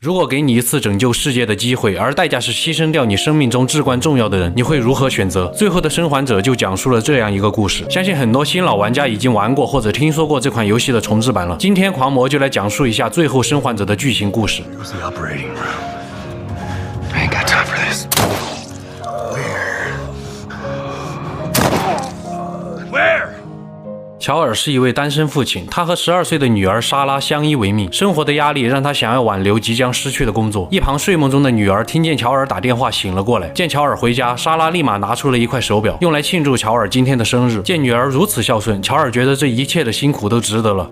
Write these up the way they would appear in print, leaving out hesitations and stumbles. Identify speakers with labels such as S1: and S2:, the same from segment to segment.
S1: 如果给你一次拯救世界的机会，而代价是牺牲掉你生命中至关重要的人，你会如何选择？最后的生还者就讲述了这样一个故事，相信很多新老玩家已经玩过或者听说过这款游戏的重制版了。今天狂魔就来讲述一下最后生还者的剧情故事。乔尔是一位单身父亲，他和12岁的女儿莎拉相依为命，生活的压力让他想要挽留即将失去的工作。一旁睡梦中的女儿听见乔尔打电话醒了过来，见乔尔回家，莎拉立马拿出了一块手表，用来庆祝乔尔今天的生日。见女儿如此孝顺，乔尔觉得这一切的辛苦都值得了。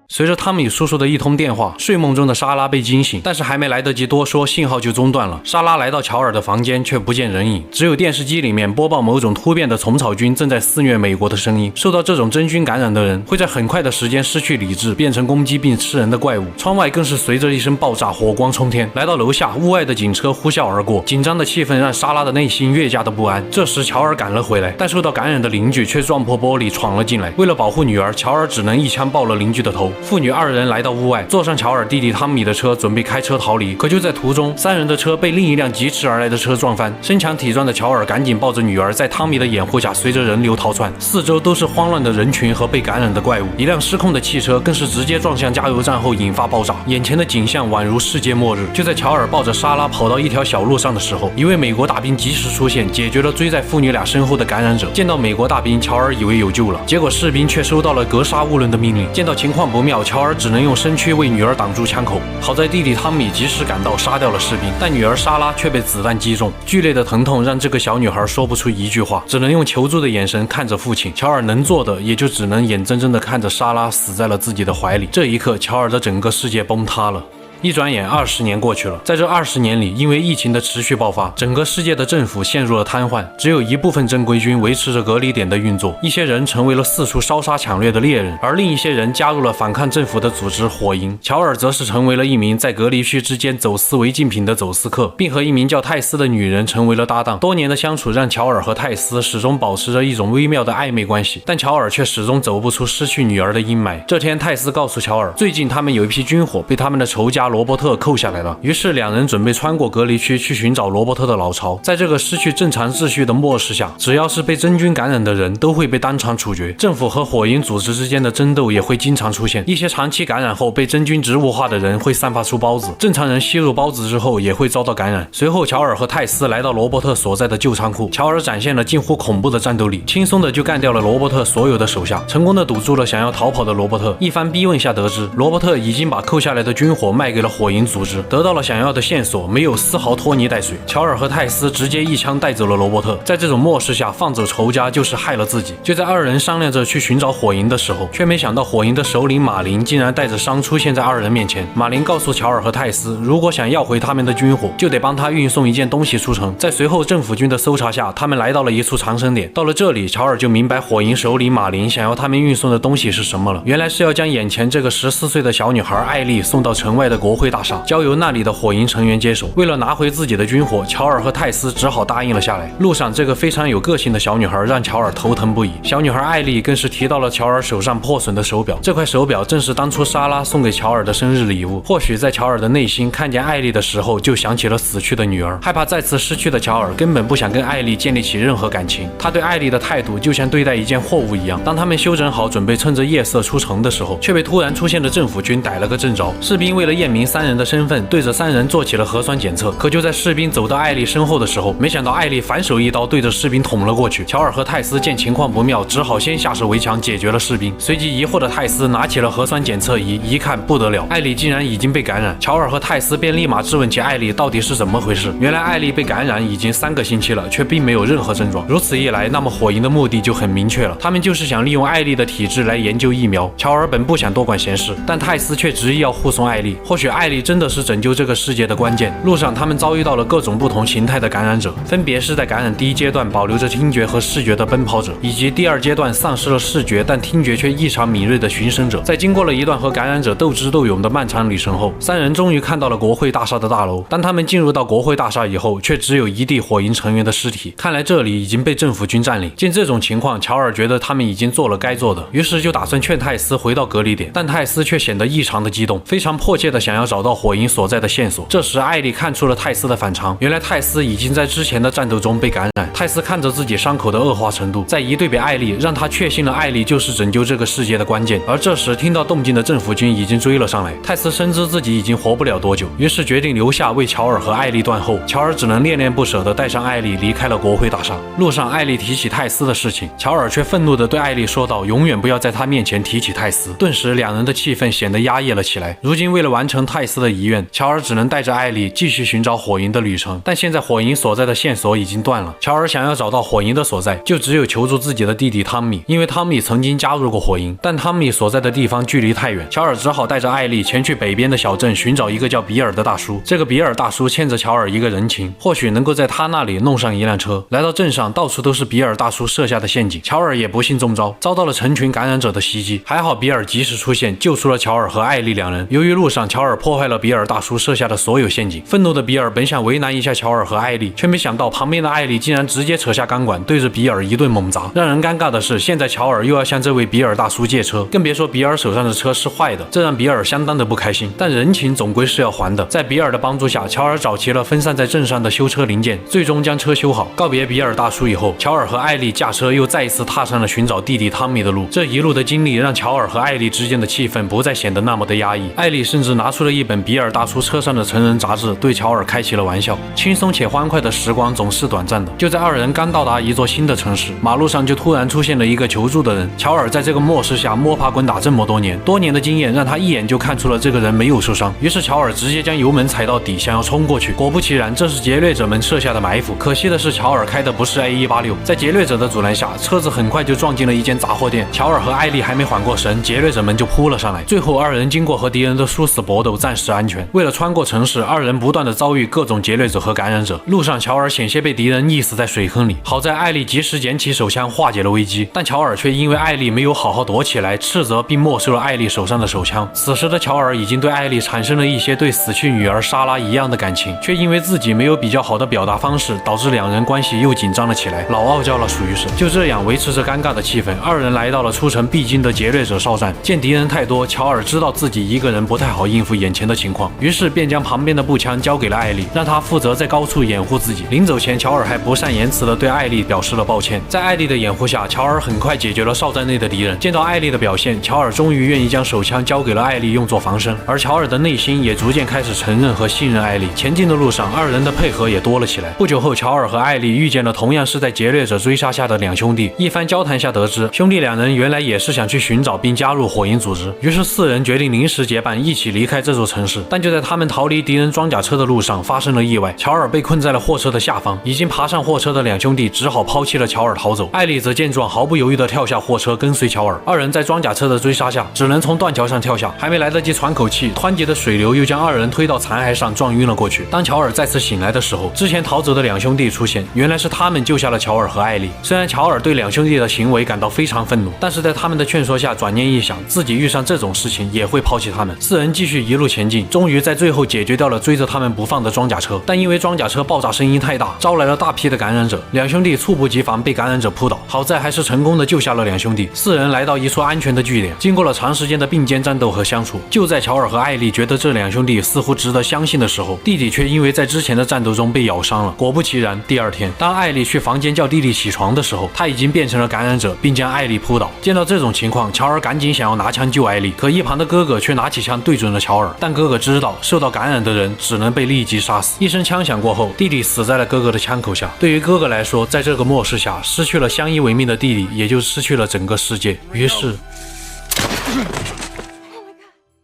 S1: 随着汤米叔叔的一通电话，睡梦中的莎拉被惊醒，但是还没来得及多说，信号就中断了。莎拉来到乔尔的房间，却不见人影，只有电视机里面播报某种突变的虫草菌正在肆虐美国的声音。受到这种真菌感染的人会在很快的时间失去理智，变成攻击并吃人的怪物。窗外更是随着一声爆炸，火光冲天。来到楼下，屋外的警车呼啸而过，紧张的气氛让莎拉的内心越加的不安。这时乔尔赶了回来，但受到感染的邻居却撞破玻璃闯了进来。为了保护女儿，乔尔只能一枪爆了邻居的头。父女二人来到屋外，坐上乔尔弟弟汤米的车，准备开车逃离。可就在途中，三人的车被另一辆疾驰而来的车撞翻。身强体壮的乔尔赶紧抱着女儿，在汤米的掩护下随着人流逃窜。四周都是慌乱的人群和被感染的怪物，一辆失控的汽车更是直接撞向加油站后引发爆炸。眼前的景象宛如世界末日。就在乔尔抱着莎拉跑到一条小路上的时候，一位美国大兵及时出现，解决了追在父女俩身后的感染者。见到美国大兵，乔尔以为有救了，结果士兵却收到了格杀勿论的命令。见到情况不妙，乔尔只能用身躯为女儿挡住枪口。好在弟弟汤米及时赶到，杀掉了士兵，但女儿莎拉却被子弹击中。剧烈的疼痛让这个小女孩说不出一句话，只能用求助的眼神看着父亲。乔尔能做的也就只能眼睁睁地看着莎拉死在了自己的怀里。这一刻，乔尔的整个世界崩塌了。一转眼20年过去了，在这20年里，因为疫情的持续爆发，整个世界的政府陷入了瘫痪，只有一部分正规军维持着隔离点的运作。一些人成为了四处烧杀抢掠的猎人，而另一些人加入了反抗政府的组织火营。乔尔则是成为了一名在隔离区之间走私违禁品的走私客，并和一名叫泰斯的女人成为了搭档。多年的相处让乔尔和泰斯始终保持着一种微妙的暧昧关系，但乔尔却始终走不出失去女儿的阴霾。这天，泰斯告诉乔尔，最近他们有一批军火被他们的仇家罗伯特扣下来了，于是两人准备穿过隔离区去寻找罗伯特的老巢。在这个失去正常秩序的末世下，只要是被真菌感染的人都会被当场处决，政府和火营组织之间的争斗也会经常出现。一些长期感染后被真菌植物化的人会散发出孢子，正常人吸入孢子之后也会遭到感染。随后乔尔和泰斯来到罗伯特所在的旧仓库，乔尔展现了近乎恐怖的战斗力，轻松的就干掉了罗伯特所有的手下，成功的堵住了想要逃跑的罗伯特。一番逼问下得知，罗伯特已经把扣下来的军火卖给了火营组织，得到了想要的线索，没有丝毫拖泥带水。乔尔和泰斯直接一枪带走了罗伯特。在这种末世下，放走仇家就是害了自己。就在二人商量着去寻找火营的时候，却没想到火营的首领马林竟然带着伤出现在二人面前。马林告诉乔尔和泰斯，如果想要回他们的军火，就得帮他运送一件东西出城。在随后政府军的搜查下，他们来到了一处藏身点。到了这里，乔尔就明白火营首领马林想要他们运送的东西是什么了。原来是要将眼前这个14岁的小女孩艾丽送到城外的国会大厦，交由那里的火营成员接手。为了拿回自己的军火，乔尔和泰斯只好答应了下来。路上，这个非常有个性的小女孩让乔尔头疼不已。小女孩艾丽更是提到了乔尔手上破损的手表，这块手表正是当初莎拉送给乔尔的生日礼物。或许在乔尔的内心看见艾丽的时候，就想起了死去的女儿。害怕再次失去的乔尔根本不想跟艾丽建立起任何感情，他对艾丽的态度就像对待一件货物一样。当他们休整好，准备趁着夜色出城的时候，却被突然出现的政府军逮了个正着。士兵为了验明三人的身份，对着三人做起了核酸检测。可就在士兵走到艾丽身后的时候，没想到艾丽反手一刀对着士兵捅了过去。乔尔和泰斯见情况不妙，只好先下手为强，解决了士兵。随即疑惑的泰斯拿起了核酸检测仪，一看不得了，艾丽竟然已经被感染。乔尔和泰斯便立马质问起艾丽到底是怎么回事。原来艾丽被感染已经3个星期了，却并没有任何症状。如此一来，那么火营的目的就很明确了，他们就是想利用艾丽的体质来研究疫苗。乔尔本不想多管闲事，但泰斯却执意要护送艾丽。或许艾丽真的是拯救这个世界的关键。路上他们遭遇到了各种不同形态的感染者，分别是在感染第一阶段保留着听觉和视觉的奔跑者，以及第2阶段丧失了视觉但听觉却异常敏锐的寻声者。在经过了一段和感染者斗智斗勇的漫长旅程后，三人终于看到了国会大厦的大楼。当他们进入到国会大厦以后，却只有一地火营成员的尸体，看来这里已经被政府军占领。见这种情况，乔尔觉得他们已经做了该做的，于是就打算劝泰斯回到隔离点，但泰斯却显得异常的激动，非常迫切的想想要找到火营所在的线索。这时，艾莉看出了泰斯的反常，原来泰斯已经在之前的战斗中被感染。泰斯看着自己伤口的恶化程度，再一对比艾莉，让他确信了艾莉就是拯救这个世界的关键。而这时，听到动静的政府军已经追了上来，泰斯深知自己已经活不了多久，于是决定留下为乔尔和艾莉断后。乔尔只能恋恋不舍地带上艾莉离开了国会大厦。路上，艾莉提起泰斯的事情，乔尔却愤怒地对艾莉说道：“永远不要在他面前提起泰斯。”顿时，两人的气氛显得压抑了起来。如今，为了完成泰斯的遗愿，乔尔只能带着艾莉继续寻找火营的旅程。但现在火营所在的线索已经断了，乔尔想要找到火营的所在，就只有求助自己的弟弟汤米，因为汤米曾经加入过火营，但汤米所在的地方距离太远，乔尔只好带着艾莉前去北边的小镇寻找一个叫比尔的大叔。这个比尔大叔欠着乔尔一个人情，或许能够在他那里弄上一辆车。来到镇上，到处都是比尔大叔设下的陷阱，乔尔也不幸中招，遭到了成群感染者的袭击。还好比尔及时出现，救出了乔尔和艾莉两人。由于路上乔尔破坏了比尔大叔设下的所有陷阱，愤怒的比尔本想为难一下乔尔和艾莉，却没想到旁边的艾莉竟然直接扯下钢管，对着比尔一顿猛砸。让人尴尬的是，现在乔尔又要向这位比尔大叔借车，更别说比尔手上的车是坏的，这让比尔相当的不开心。但人情总归是要还的，在比尔的帮助下，乔尔找齐了分散在镇上的修车零件，最终将车修好。告别比尔大叔以后，乔尔和艾莉驾车又再一次踏上了寻找弟弟汤米的路。这一路的经历让乔尔和艾莉之间的气氛不再显得那么的压抑。艾莉甚至拿出了一本比尔大叔车上的成人杂志，对乔尔开起了玩笑。轻松且欢快的时光总是短暂的。就在二人刚到达一座新的城市，马路上就突然出现了一个求助的人。乔尔在这个末世下摸爬滚打这么多年的经验让他一眼就看出了这个人没有受伤，于是乔尔直接将油门踩到底，想要冲过去。果不其然，这是劫掠者们设下的埋伏。可惜的是，乔尔开的不是 A186，在劫掠者的阻拦下，车子很快就撞进了一间杂货店。乔尔和艾莉还没缓过神，劫掠者们就扑了上来。最后，二人经过和敌人的殊死搏斗，暂时安全。为了穿过城市，二人不断的遭遇各种劫掠者和感染者。路上，乔尔险些被敌人溺死在水坑里，好在艾莉及时捡起手枪化解了危机，但乔尔却因为艾莉没有好好躲起来，斥责并没收了艾莉手上的手枪。此时的乔尔已经对艾莉产生了一些对死去女儿莎拉一样的感情，却因为自己没有比较好的表达方式，导致两人关系又紧张了起来，老傲娇了属于是。就这样维持着尴尬的气氛，二人来到了出城必经的劫掠者哨站。见敌人太多，乔尔知道自己一个人不太好应付眼前的情况，于是便将旁边的步枪交给了艾莉，让她负责在高处掩护自己。临走前，乔尔还不善言辞地对艾莉表示了抱歉。在艾莉的掩护下，乔尔很快解决了哨站内的敌人。见到艾莉的表现，乔尔终于愿意将手枪交给了艾莉用作防身，而乔尔的内心也逐渐开始承认和信任艾莉。前进的路上，二人的配合也多了起来。不久后，乔尔和艾莉遇见了同样是在劫掠者追杀下的两兄弟。一番交谈下得知，兄弟两人原来也是想去寻找并加入火营组织，于是四人决定临时结伴一起离开这座城市。但就在他们逃离敌人装甲车的路上，发生了意外，乔尔被困在了货车的下方。已经爬上货车的两兄弟只好抛弃了乔尔逃走。艾莉则见状，毫不犹豫地跳下货车跟随乔尔。二人在装甲车的追杀下，只能从断桥上跳下，还没来得及喘口气，湍急的水流又将二人推到残骸上，撞晕了过去。当乔尔再次醒来的时候，之前逃走的两兄弟出现，原来是他们救下了乔尔和艾莉。虽然乔尔对两兄弟的行为感到非常愤怒，但是在他们的劝说下，转念一想，自己遇上这种事情也会抛弃他们。四人继续一路前进，终于在最后解决掉了追着他们不放的装甲车。但因为装甲车爆炸声音太大，招来了大批的感染者，两兄弟猝不及防被感染者扑倒，好在还是成功的救下了两兄弟。四人来到一处安全的据点，经过了长时间的并肩战斗和相处，就在乔尔和艾莉觉得这两兄弟似乎值得相信的时候，弟弟却因为在之前的战斗中被咬伤了。果不其然，第二天，当艾莉去房间叫弟弟起床的时候，他已经变成了感染者，并将艾莉扑倒。见到这种情况，乔尔赶紧想要拿枪救艾莉，可一旁的哥哥却拿起枪对准了乔尔。但哥哥知道，受到感染的人只能被立即杀死。一声枪响过后，弟弟死在了哥哥的枪口下。对于哥哥来说，在这个末世下，失去了相依为命的弟弟，也就失去了整个世界。于是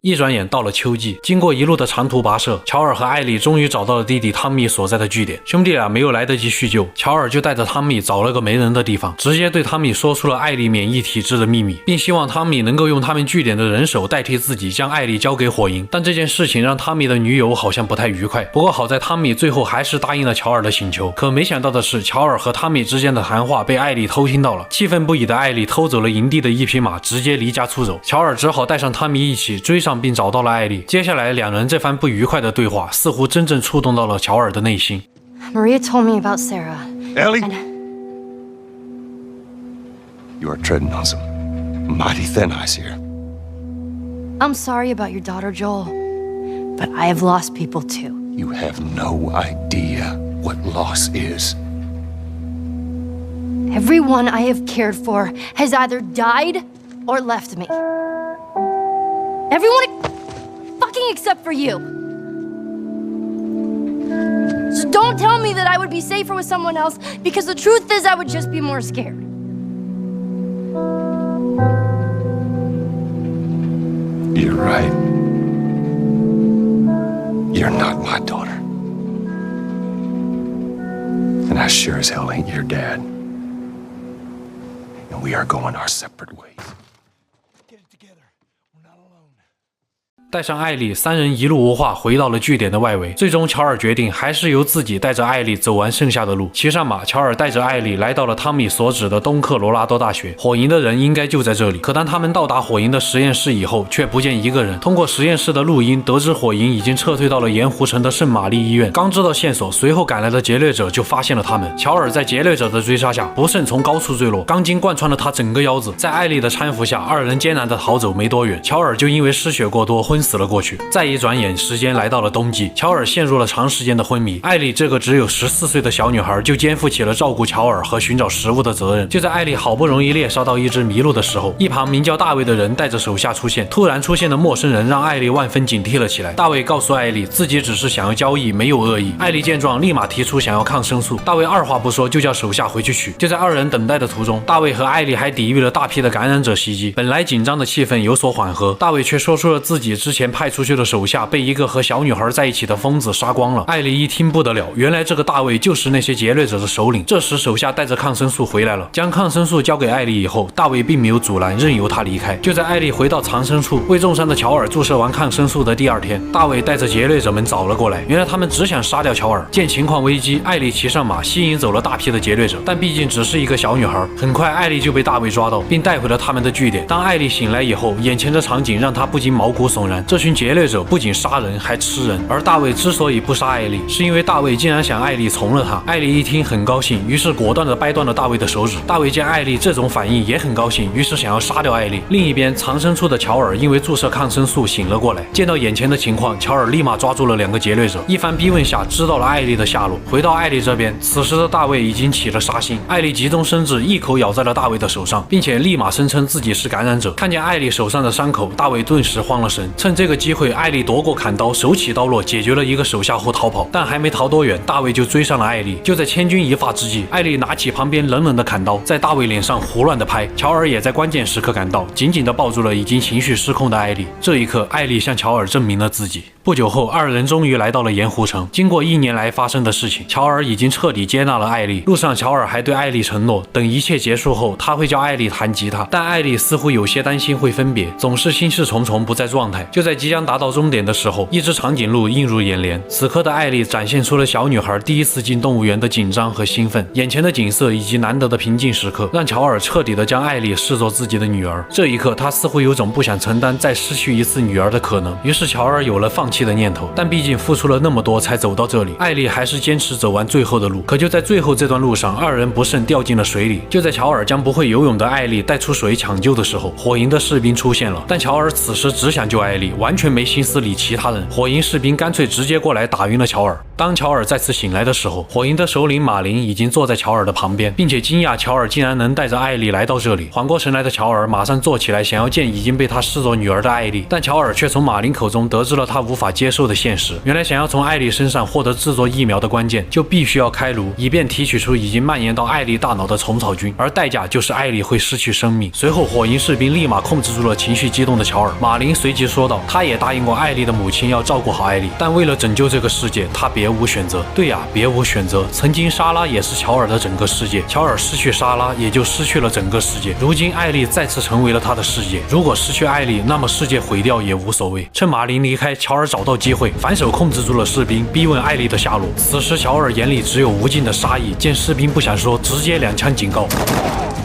S1: 一转眼到了秋季，经过一路的长途跋涉，乔尔和艾莉终于找到了弟弟汤米所在的据点。兄弟俩没有来得及叙旧，乔尔就带着汤米找了个没人的地方，直接对汤米说出了艾莉免疫体质的秘密，并希望汤米能够用他们据点的人手代替自己将艾莉交给火营。但这件事情让汤米的女友好像不太愉快，不过好在汤米最后还是答应了乔尔的请求。可没想到的是，乔尔和汤米之间的谈话被艾莉偷听到了，气愤不已的艾莉偷走了营地的一匹马，直接离家出走。乔尔只好带上汤米一起追上并找到了艾莉。接下来两人这番不愉快的对话似乎真正触动到了乔尔的内心。
S2: Maria told me about Sarah.
S3: Ellie? You are treading on some mighty thin ice here.
S2: I'm sorry about your daughter, Joel. But I have lost people too.
S3: You have no idea what loss is.
S2: Everyone I have cared for has either died or left me. Everyone fucking except for you. So don't tell me that I would be safer with someone else, because the truth is I would just be more scared.
S3: You're right. You're not my daughter. And I sure as hell ain't your dad. And we are going our separate ways. Get it together. We're not alone.
S1: 带上艾莉，三人一路无话回到了据点的外围。最终，乔尔决定还是由自己带着艾莉走完剩下的路。骑上马，乔尔带着艾莉来到了汤米所指的东科罗拉多大学。火营的人应该就在这里。可当他们到达火营的实验室以后，却不见一个人。通过实验室的录音，得知火营已经撤退到了盐湖城的圣玛丽医院。刚知道线索，随后赶来的劫掠者就发现了他们。乔尔在劫掠者的追杀下，不慎从高处坠落，钢筋贯穿了他整个腰子。在艾莉的搀扶下，二人艰难地逃走没多远，乔尔就因为失血过多昏死了过去。再一转眼，时间来到了冬季，乔尔陷入了长时间的昏迷。艾莉这个只有14岁的小女孩就肩负起了照顾乔尔和寻找食物的责任。就在艾莉好不容易猎杀到一只麋鹿的时候，一旁名叫大卫的人带着手下出现。突然出现的陌生人让艾莉万分警惕了起来。大卫告诉艾莉，自己只是想要交易，没有恶意。艾莉见状，立马提出想要抗生素。大卫二话不说就叫手下回去取。就在二人等待的途中，大卫和艾莉还抵御了大批的感染者袭击。本来紧张的气氛有所缓和，大卫却说出了自己之前派出去的手下被一个和小女孩在一起的疯子杀光了。艾莉一听不得了，原来这个大卫就是那些劫掠者的首领。这时手下带着抗生素回来了，将抗生素交给艾莉以后，大卫并没有阻拦，任由他离开。就在艾莉回到藏身处，为重伤的乔尔注射完抗生素的第二天，大卫带着劫掠者们找了过来。原来他们只想杀掉乔尔。见情况危机，艾莉骑上马吸引走了大批的劫掠者，但毕竟只是一个小女孩，很快艾莉就被大卫抓到，并带回了他们的据点。当艾莉醒来以后，眼前的场景让她不禁毛骨悚然。这群劫掠者不仅杀人还吃人，而大卫之所以不杀艾莉，是因为大卫竟然想艾莉从了他。艾莉一听很高兴，于是果断地掰断了大卫的手指。大卫见艾莉这种反应也很高兴，于是想要杀掉艾莉。另一边，藏身处的乔尔因为注射抗生素醒了过来，见到眼前的情况，乔尔立马抓住了2个劫掠者，一番逼问下知道了艾莉的下落。回到艾莉这边，此时的大卫已经起了杀心，艾莉急中生智，一口咬在了大卫的手上，并且立马声称自己是感染者。看见艾莉手上的伤口，大卫顿时慌了神。趁这个机会，艾莉夺过砍刀，手起刀落，解决了一个手下后逃跑。但还没逃多远，大卫就追上了艾莉。就在千钧一发之际，艾莉拿起旁边冷冷的砍刀，在大卫脸上胡乱的拍。乔尔也在关键时刻赶到，紧紧地抱住了已经情绪失控的艾莉。这一刻，艾莉向乔尔证明了自己。不久后，二人终于来到了盐湖城。经过1年来发生的事情，乔尔已经彻底接纳了艾莉。路上，乔尔还对艾莉承诺，等一切结束后，他会教艾莉弹吉他。但艾莉似乎有些担心会分别，总是心事重重，不在状态。就在即将达到终点的时候，一只长颈鹿映入眼帘。此刻的艾莉展现出了小女孩第一次进动物园的紧张和兴奋。眼前的景色以及难得的平静时刻，让乔尔彻底的将艾莉视作自己的女儿。这一刻，他似乎有种不想承担再失去一次女儿的可能。于是乔尔有了放弃的念头。但毕竟付出了那么多才走到这里，艾莉还是坚持走完最后的路。可就在最后这段路上，二人不慎掉进了水里。就在乔尔将不会游泳的艾莉带出水抢救的时候，火营的士兵出现了。但乔尔此时只想救艾莉，完全没心思理其他人。火营士兵干脆直接过来打晕了乔尔。当乔尔再次醒来的时候，火营的首领马林已经坐在乔尔的旁边，并且惊讶乔尔竟然能带着艾莉来到这里。缓过神来的乔尔马上坐起来，想要见已经被他视作女儿的艾莉。但乔尔却从马林口中得知了他无法接受的现实。原来想要从艾莉身上获得制作疫苗的关键，就必须要开颅，以便提取出已经蔓延到艾莉大脑的虫草菌，而代价就是艾莉会失去生命。随后火营士兵立马控制住了情绪激动的乔尔。马林随即说道，他也答应过艾莉的母亲要照顾好艾莉，但为了拯救这个世界，他别无选择。对呀，别无选择。曾经莎拉也是乔尔的整个世界，乔尔失去莎拉，也就失去了整个世界。如今艾莉再次成为了他的世界，如果失去艾莉，那么世界毁掉也无所谓。趁马林离开，乔尔找到机会反手控制住了士兵，逼问艾莉的下落。此时乔尔眼里只有无尽的杀意，见士兵不想说，直接2枪警告。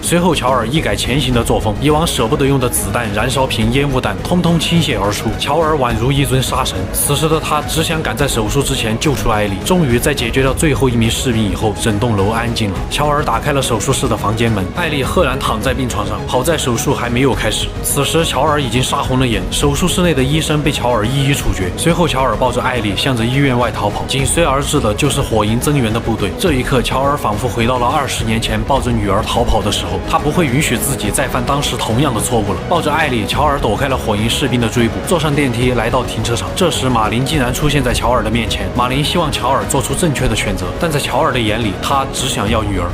S1: 随后，乔尔一改前行的作风，以往舍不得用的子弹、燃烧瓶、烟雾弹通通倾泻而出。乔尔宛如一尊杀神，此时的他只想赶在手术之前救出艾莉。终于在解决掉最后一名士兵以后，整栋楼安静了。乔尔打开了手术室的房间门，艾莉赫然躺在病床上。好在手术还没有开始，此时乔尔已经杀红了眼。手术室内的医生被乔尔一一处决。随后，乔尔抱着艾莉向着医院外逃跑，紧随而至的就是火营增援的部队。这一刻，乔尔仿佛回到了20年前抱着女儿逃跑的时候，他不会允许自己再犯当时同样的错误了。抱着艾莉，乔尔躲开了火营士兵的追捕，坐上电梯来到停车场。这时，马林竟然出现在乔尔的面前。马林希望乔尔做出正确的选择，但在乔尔的眼里，他只想要女儿。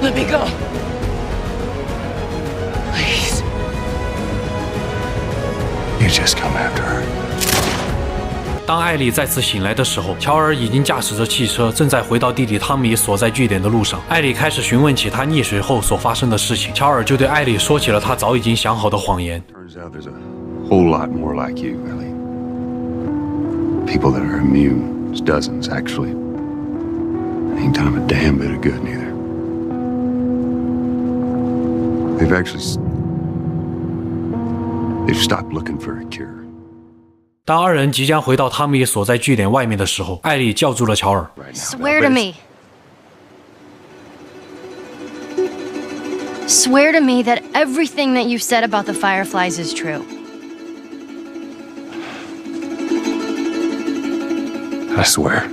S4: Let me go. Please.
S3: You just come after her.
S1: 当艾莉再次醒来的时候，乔尔已经驾驶着汽车，正在回到弟弟汤米所在据点的路上。艾莉开始询问起他溺水后所发生的事情，乔尔就对艾莉说起了他早已经想好的谎言。
S3: Turns out there's a whole lot more like you, Ellie. People that are immune. There's dozens, actually. Ain't done 'em a damn bit of good, neither. They've stopped looking for a cure.
S1: 当二人即将回到汤米所在据点外面的时候，艾莉叫住了乔尔。
S3: Right now,
S2: Swear to me. Swear to me that everything that you've said about the Fireflies is true.
S3: I swear.